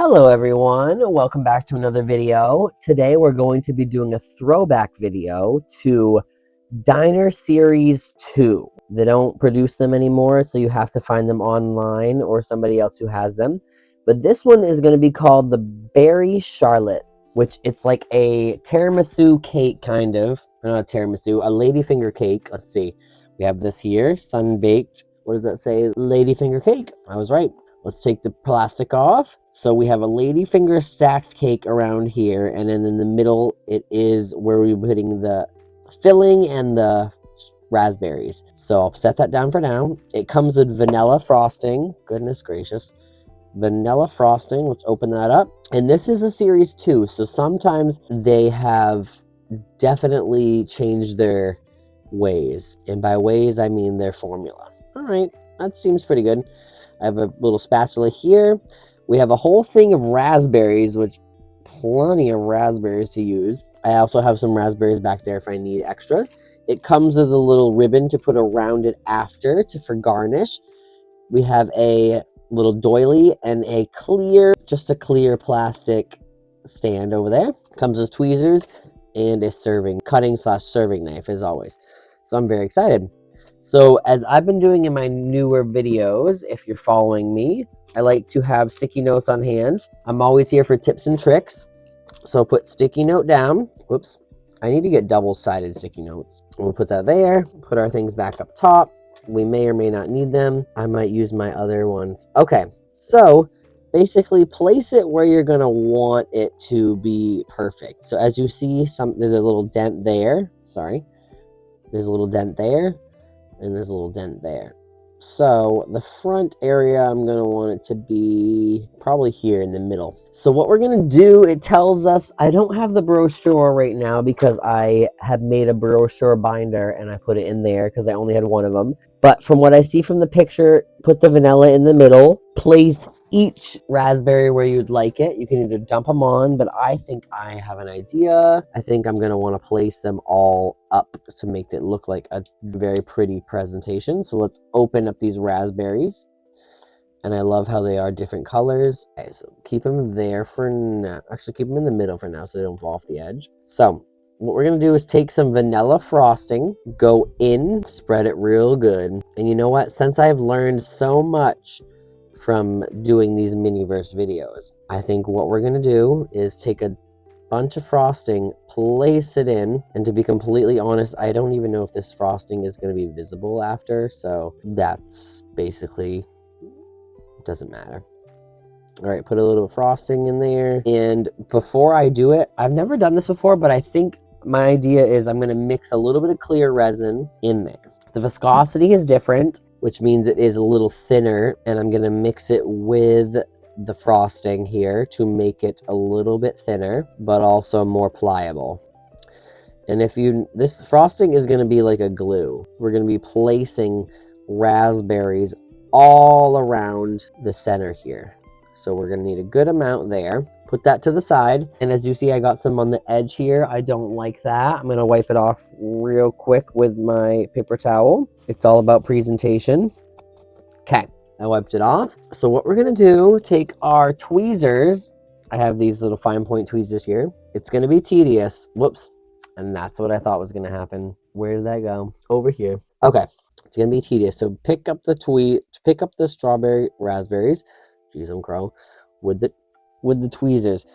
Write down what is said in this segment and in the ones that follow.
Hello everyone, welcome back to another video. Today we're going to be doing a throwback video to Diner Series 2. They don't produce them anymore, so you have to find them online or somebody else who has them. But this one is going to be called the Berry Charlotte, which it's like a tiramisu cake kind of. Or not a tiramisu, a ladyfinger cake. Let's see. We have this here, sun-baked. What does that say? Ladyfinger cake. I was right. Let's take the plastic off. So we have a ladyfinger stacked cake around here, and then in the middle, it is where we're putting the filling and the raspberries. So I'll set that down for now. It comes with vanilla frosting. Goodness gracious. Vanilla frosting. Let's open that up. And this is a series 2, so sometimes they have definitely changed their ways. And by ways, I mean their formula. All right, that seems pretty good. I have a little spatula here. We have a whole thing of raspberries, which plenty of raspberries to use. I also have some raspberries back there if I need extras. It comes with a little ribbon to put around it after for garnish. We have a little doily and just a clear plastic stand over there. Comes with tweezers and a cutting/serving knife as always. So I'm very excited. So as I've been doing in my newer videos, if you're following me, I like to have sticky notes on hand. I'm always here for tips and tricks. So I'll put sticky note down. Whoops. I need to get double-sided sticky notes. We'll put that there. Put our things back up top. We may or may not need them. I might use my other ones. Okay, so basically place it where you're going to want it to be perfect. So as you see, there's a little dent there. Sorry. There's a little dent there. And there's a little dent there. So the front area, I'm going to want it to be probably here in the middle. So what we're going to do, it tells us, I don't have the brochure right now because I have made a brochure binder and I put it in there because I only had one of them. But from what I see from the picture, put the vanilla in the middle, place each raspberry where you'd like it. You can either dump them on, but I think I have an idea. I think I'm going to want to place them all up to make it look like a very pretty presentation. So let's open up these raspberries. And I love how they are different colors. Okay, so keep them there for now. Actually, keep them in the middle for now so they don't fall off the edge. So what we're going to do is take some vanilla frosting, go in, spread it real good. And you know what? Since I've learned so much from doing these Miniverse videos, I think what we're going to do is take a bunch of frosting, place it in, and to be completely honest, I don't even know if this frosting is going to be visible after, so that's basically doesn't matter. All right, put a little frosting in there. And before I do it, I've never done this before, but I think my idea is I'm going to mix a little bit of clear resin in there. The viscosity is different, which means it is a little thinner, and I'm going to mix it with the frosting here to make it a little bit thinner, but also more pliable. And this frosting is going to be like a glue. We're going to be placing raspberries all around the center here. So we're going to need a good amount there. Put that to the side. And as you see, I got some on the edge here. I don't like that. I'm going to wipe it off real quick with my paper towel. It's all about presentation. Okay, I wiped it off. So what we're going to do, take our tweezers. I have these little fine point tweezers here. It's going to be tedious. Whoops. And that's what I thought was going to happen. Where did that go? Over here. Okay. It's going to be tedious. So pick up the strawberry raspberries. Jeez, I'm crow. With the tweezers.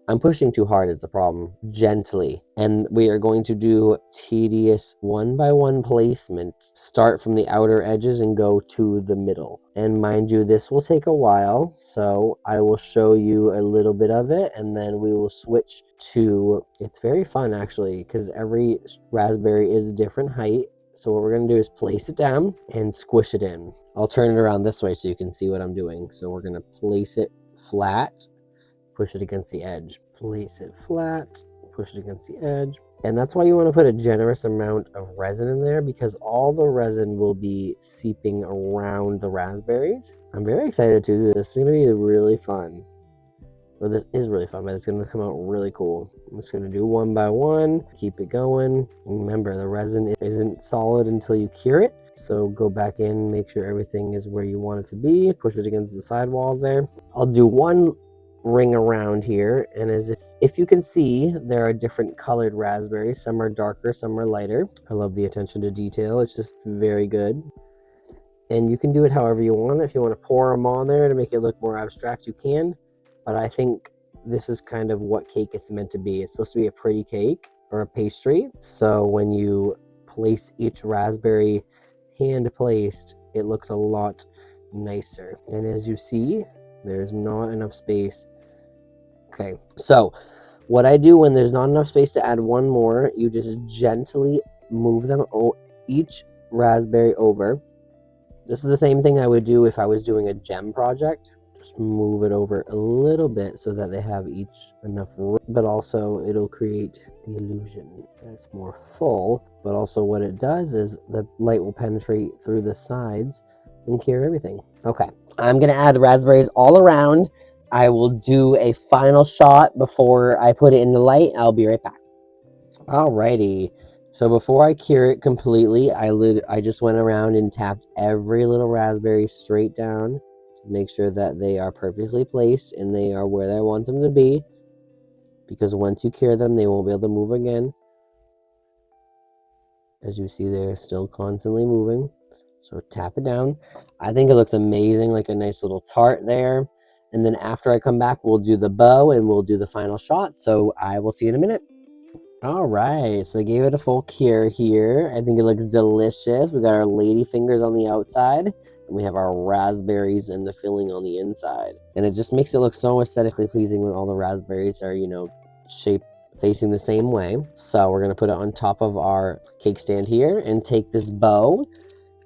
I'm pushing too hard is the problem. Gently. And we are going to do tedious one-by-one placement. Start from the outer edges and go to the middle. And mind you, this will take a while. So I will show you a little bit of it. And then we will switch to... It's very fun, actually, because every raspberry is a different height. So what we're going to do is place it down and squish it in. I'll turn it around this way so you can see what I'm doing. So we're going to place it flat, push it against the edge. Place it flat, push it against the edge. And that's why you want to put a generous amount of resin in there, because all the resin will be seeping around the raspberries. I'm very excited to do this. This is going to be really fun. Well, this is really fun, but it's going to come out really cool. I'm just going to do one by one, keep it going. Remember, the resin isn't solid until you cure it. So go back in, make sure everything is where you want it to be. Push it against the side walls there. I'll do one ring around here, and if you can see, there are different colored raspberries. Some are darker, some are lighter. I love the attention to detail. It's just very good. And you can do it however you want. If you want to pour them on there to make it look more abstract, you can. But I think this is kind of what cake is meant to be. It's supposed to be a pretty cake or a pastry. So when you place each raspberry hand placed, it looks a lot nicer. And as you see, there's not enough space. Okay, so what I do when there's not enough space to add one more, you just gently move them each raspberry over. This is the same thing I would do if I was doing a gem project. Just move it over a little bit so that they have each enough room, but also it'll create the illusion that it's more full. But also what it does is the light will penetrate through the sides and cure everything. Okay, I'm gonna add raspberries all around. I will do a final shot before I put it in the light. I'll be right back. Alrighty. So before I cure it completely, I just went around and tapped every little raspberry straight down to make sure that they are perfectly placed and they are where I want them to be. Because once you cure them, they won't be able to move again. As you see, they're still constantly moving. So tap it down. I think it looks amazing, like a nice little tart there. And then after I come back, we'll do the bow and we'll do the final shot. So I will see you in a minute. All right, so I gave it a full cure here. I think it looks delicious. We got our lady fingers on the outside, and we have our raspberries and the filling on the inside. And it just makes it look so aesthetically pleasing when all the raspberries are, you know, shaped facing the same way. So we're gonna put it on top of our cake stand here and take this bow.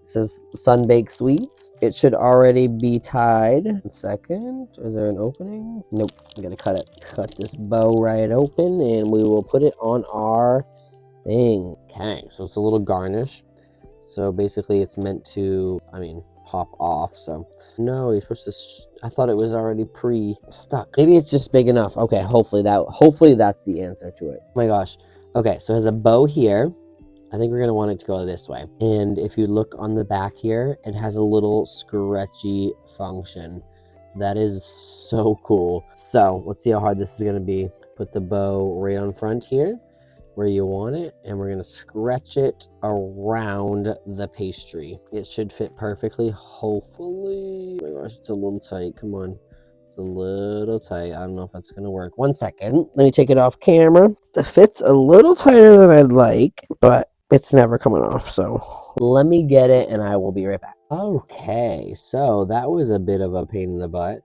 It says Sun-Baked Sweets. It should already be tied. 1 second. Is there an opening? Nope. I'm gonna cut it. Cut this bow right open and we will put it on our thing. Okay, so it's a little garnish. So basically it's meant to, pop off. So no, you're supposed to, I thought it was already pre-stuck. Maybe it's just big enough. Okay, hopefully that's the answer to it. Oh my gosh. Okay, so it has a bow here. I think we're going to want it to go this way. And if you look on the back here, it has a little scratchy function. That is so cool. So let's see how hard this is going to be. Put the bow right on front here where you want it. And we're going to scratch it around the pastry. It should fit perfectly, hopefully. Oh my gosh, it's a little tight. Come on. It's a little tight. I don't know if that's going to work. 1 second. Let me take it off camera. The fit's a little tighter than I'd like, but it's never coming off, so let me get it and I will be right back. Okay, so that was a bit of a pain in the butt.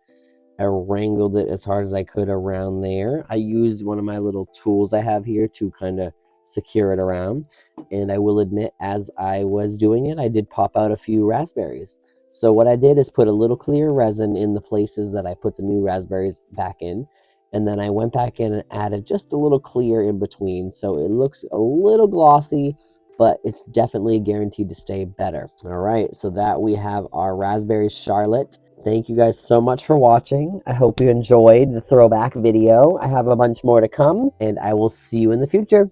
I wrangled it as hard as I could around there. I used one of my little tools I have here to kind of secure it around. And I will admit, as I was doing it, I did pop out a few raspberries. So what I did is put a little clear resin in the places that I put the new raspberries back in. And then I went back in and added just a little clear in between. So it looks a little glossy, but it's definitely guaranteed to stay better. All right, so that we have our raspberry charlotte. Thank you guys so much for watching. I hope you enjoyed the throwback video. I have a bunch more to come, and I will see you in the future.